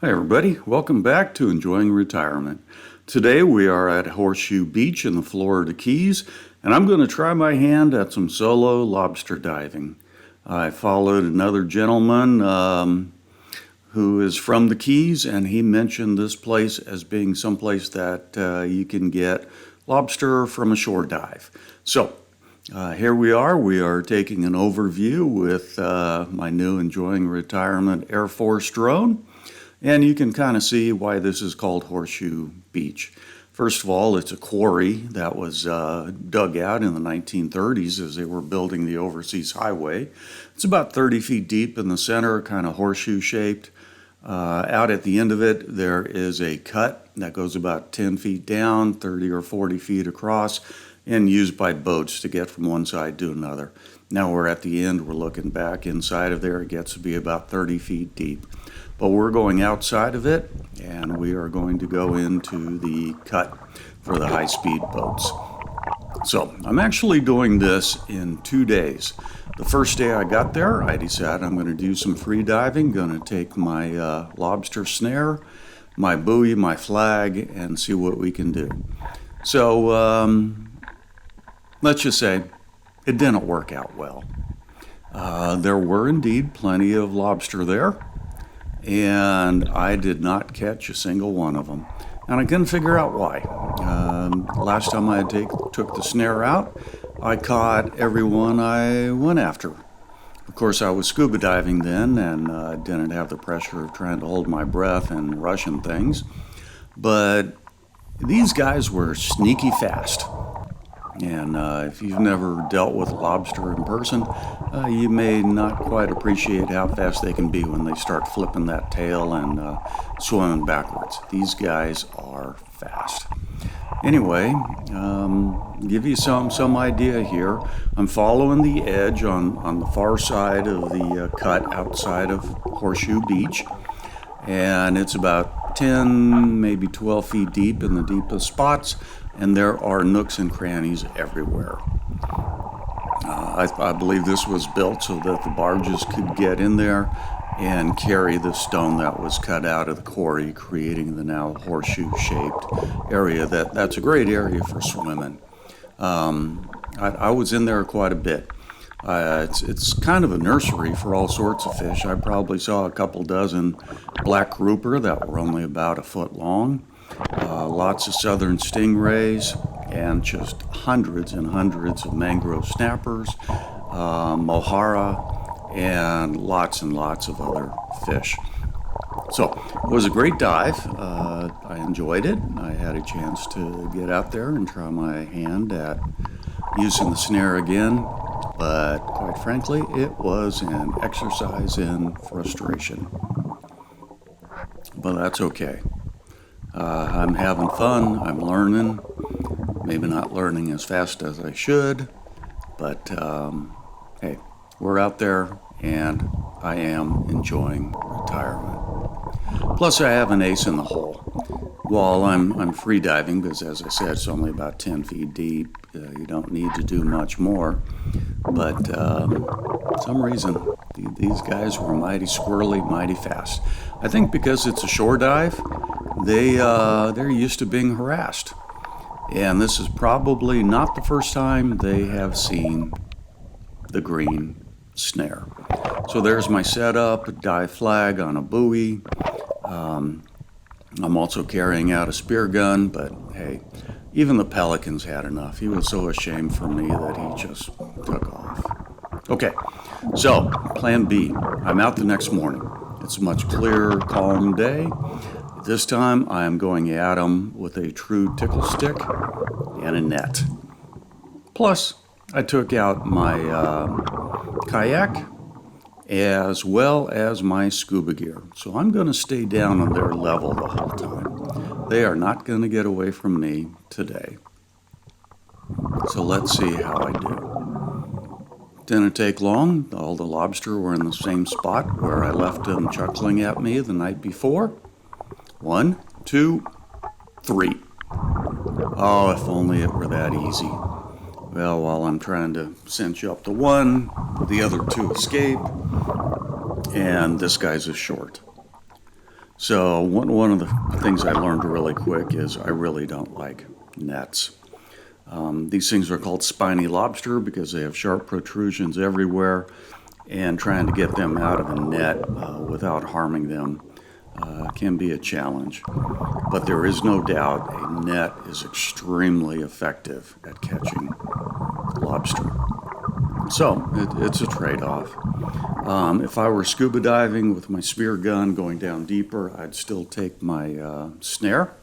Hi, everybody. Welcome back to Enjoying Retirement. Today we are at Horseshoe Beach in the Florida Keys, and I'm going to try my hand at some solo lobster diving. I followed another gentleman who is from the Keys, and he mentioned this place as being someplace that you can get lobster from a shore dive. So here we are. We are taking an overview with my new Enjoying Retirement Air Force drone. And you can kind of see why this is called Horseshoe Beach. First of all, it's a quarry that was dug out in the 1930s as they were building the overseas highway. It's about 30 feet deep in the center, kind of horseshoe shaped. Out at the end of it, there is a cut that goes about 10 feet down, 30 or 40 feet across, and used by boats to get from one side to another. Now we're at the end, we're looking back inside of there. It gets to be about 30 feet deep. But we're going outside of it, and we are going to go into the cut for the high-speed boats. So I'm actually doing this in 2 days. The first day I got there, I decided I'm going to do some free diving, going to take my lobster snare, my buoy, my flag, and see what we can do. So let's just say it didn't work out well. There were indeed plenty of lobster there, and I did not catch a single one of them. And I couldn't figure out why. Last time I took the snare out, I caught every one I went after. Of course, I was scuba diving then and didn't have the pressure of trying to hold my breath and rushing things. But these guys were sneaky fast. And if you've never dealt with lobster in person, you may not quite appreciate how fast they can be when they start flipping that tail and swimming backwards. These guys are fast. Anyway, give you some idea here. I'm following the edge on the far side of the cut outside of Horseshoe Beach, and it's about 10, maybe 12 feet deep in the deepest spots. And there are nooks and crannies everywhere. I believe this was built so that the barges could get in there and carry the stone that was cut out of the quarry, creating the now horseshoe-shaped area. That's a great area for swimming. I was in there quite a bit. It's kind of a nursery for all sorts of fish. I probably saw a couple dozen black grouper that were only about a foot long. Lots of southern stingrays, and just hundreds and hundreds of mangrove snappers, mohara, and lots of other fish. So it was a great dive. I enjoyed it. I had a chance to get out there and try my hand at using the snare again, but quite frankly, it was an exercise in frustration. But that's okay. I'm having fun, I'm learning, maybe not learning as fast as I should, but hey, we're out there and I am enjoying retirement. Plus I have an ace in the hole. While I'm free diving, because as I said, it's only about 10 feet deep, you don't need to do much more, but for some reason, these guys were mighty squirrely, mighty fast. I think because it's a shore dive, they're used to being harassed. And this is probably not the first time they have seen the green snare. So there's my setup, a dive flag on a buoy. I'm also carrying out a spear gun, but hey, even the pelicans had enough. He was so ashamed for me that he just took off. Okay, so plan B. I'm out the next morning. It's a much clearer, calm day. This time I am going at them with a true tickle stick and a net. Plus, I took out my kayak as well as my scuba gear. So I'm going to stay down on their level the whole time. They are not going to get away from me today. So let's see how I do. Didn't take long. All the lobster were in the same spot where I left them chuckling at me the night before. 1, 2, 3. Oh, if only it were that easy. Well, while I'm trying to cinch up the one, the other two escape, and this guy's a short. So one of the things I learned really quick is I really don't like nets. These things are called spiny lobster because they have sharp protrusions everywhere, and trying to get them out of a net without harming them can be a challenge. But there is no doubt a net is extremely effective at catching lobster. So it's a trade-off. If I were scuba diving with my spear gun going down deeper, I'd still take my snare,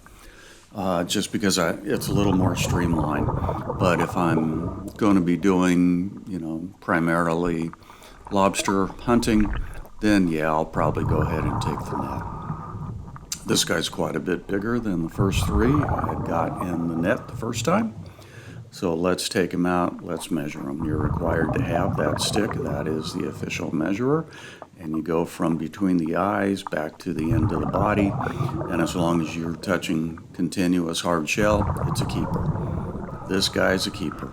just because it's a little more streamlined. But if I'm going to be doing, primarily lobster hunting, then yeah, I'll probably go ahead and take the net. This guy's quite a bit bigger than the first three I had got in the net the first time. So let's take him out, let's measure him. You're required to have that stick, that is the official measurer, and you go from between the eyes back to the end of the body, and as long as you're touching continuous hard shell, it's a keeper. This guy's a keeper.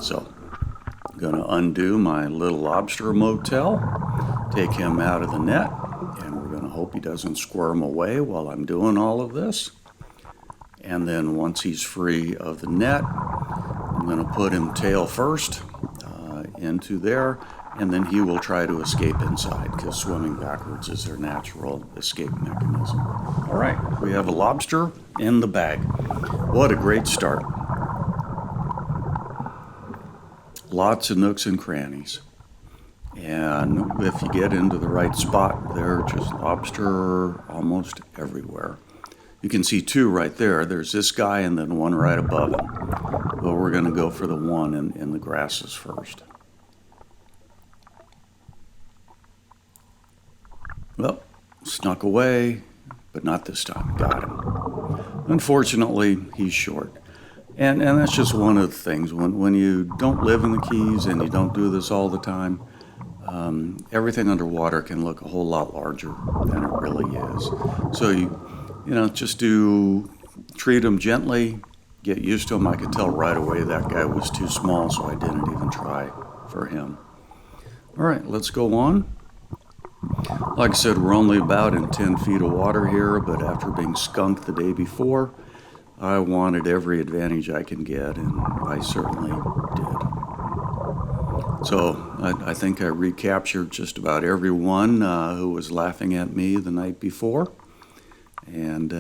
So I'm gonna undo my little lobster motel, take him out of the net, and we're gonna hope he doesn't squirm away while I'm doing all of this. And then once he's free of the net, I'm going to put him tail first into there, and then he will try to escape inside because swimming backwards is their natural escape mechanism. All right, we have a lobster in the bag. What a great start. Lots of nooks and crannies. And if you get into the right spot, there are just lobster almost everywhere. You can see two right there. There's this guy and then one right above him. But we're going to go for the one in the grasses first. Well, snuck away, but not this time. Got him. Unfortunately, he's short. And that's just one of the things. When you don't live in the Keys and you don't do this all the time, everything underwater can look a whole lot larger than it really is. So just treat them gently, get used to them. I could tell right away that guy was too small, so I didn't even try for him. All right, let's go on. Like I said, we're only about in 10 feet of water here, but after being skunked the day before, I wanted every advantage I can get, and I certainly did. So I think I recaptured just about everyone who was laughing at me the night before. And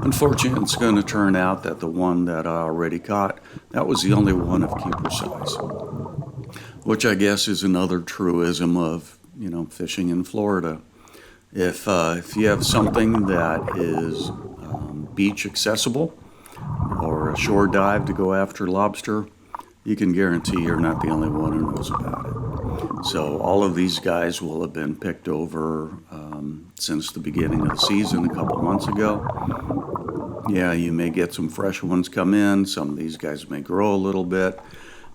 unfortunately, it's going to turn out that the one that I already caught, that was the only one of keeper size, which I guess is another truism of, fishing in Florida. If you have something that is beach accessible or a shore dive to go after lobster, you can guarantee you're not the only one who knows about it. So all of these guys will have been picked over since the beginning of the season a couple months ago. Yeah, you may get some fresh ones come in. Some of these guys may grow a little bit,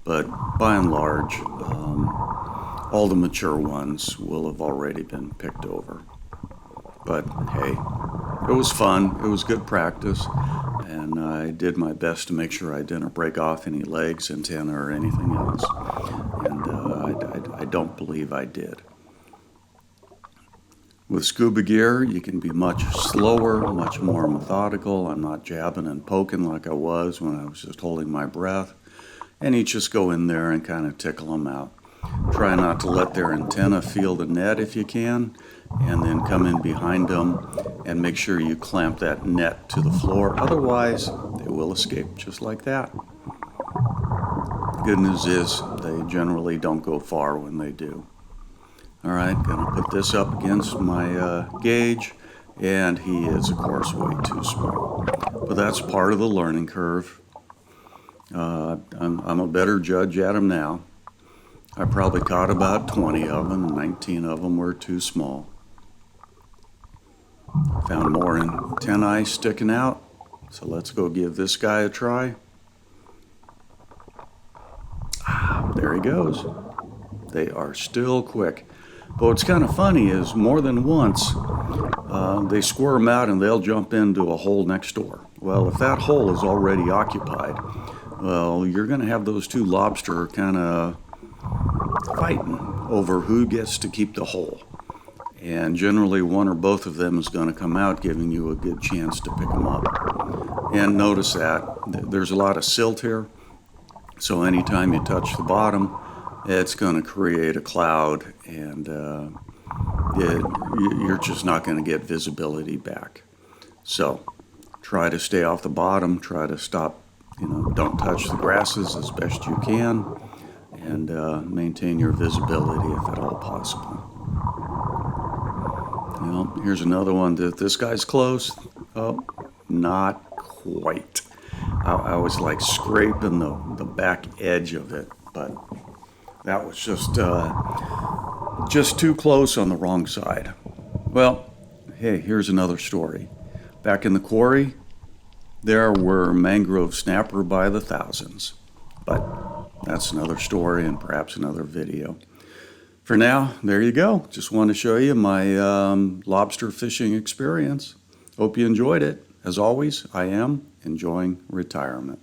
but by and large, all the mature ones will have already been picked over. But hey, it was fun. It was good practice, and I did my best to make sure I didn't break off any legs, antenna, or anything else. And I don't believe I did. With scuba gear, you can be much slower, much more methodical. I'm not jabbing and poking like I was when I was just holding my breath. And you just go in there and kind of tickle them out. Try not to let their antenna feel the net if you can, and then come in behind them and make sure you clamp that net to the floor. Otherwise, they will escape just like that. Good news is they generally don't go far when they do. All right, gonna put this up against my gauge, and he is, of course, way too small. But that's part of the learning curve. I'm a better judge at them now. I probably caught about 20 of them, and 19 of them were too small. Found more antennae sticking out, so let's go give this guy a try. There he goes. They are still quick. But what's kind of funny is more than once, they squirm out and they'll jump into a hole next door. Well, if that hole is already occupied, well, you're going to have those two lobster kind of fighting over who gets to keep the hole. and generally one or both of them is going to come out, giving you a good chance to pick them up. And notice that there's a lot of silt here, so anytime you touch the bottom, it's going to create a cloud, and you're just not going to get visibility back. So try to stay off the bottom, try to stop, don't touch the grasses as best you can, and maintain your visibility if at all possible. Here's another one. This guy's close. Oh, not quite. I was like scraping the back edge of it, but that was just too close on the wrong side. Well, hey, here's another story. Back in the quarry, there were mangrove snapper by the thousands, but that's another story and perhaps another video. For now, there you go. Just wanted to show you my lobster fishing experience. Hope you enjoyed it. As always, I am enjoying retirement.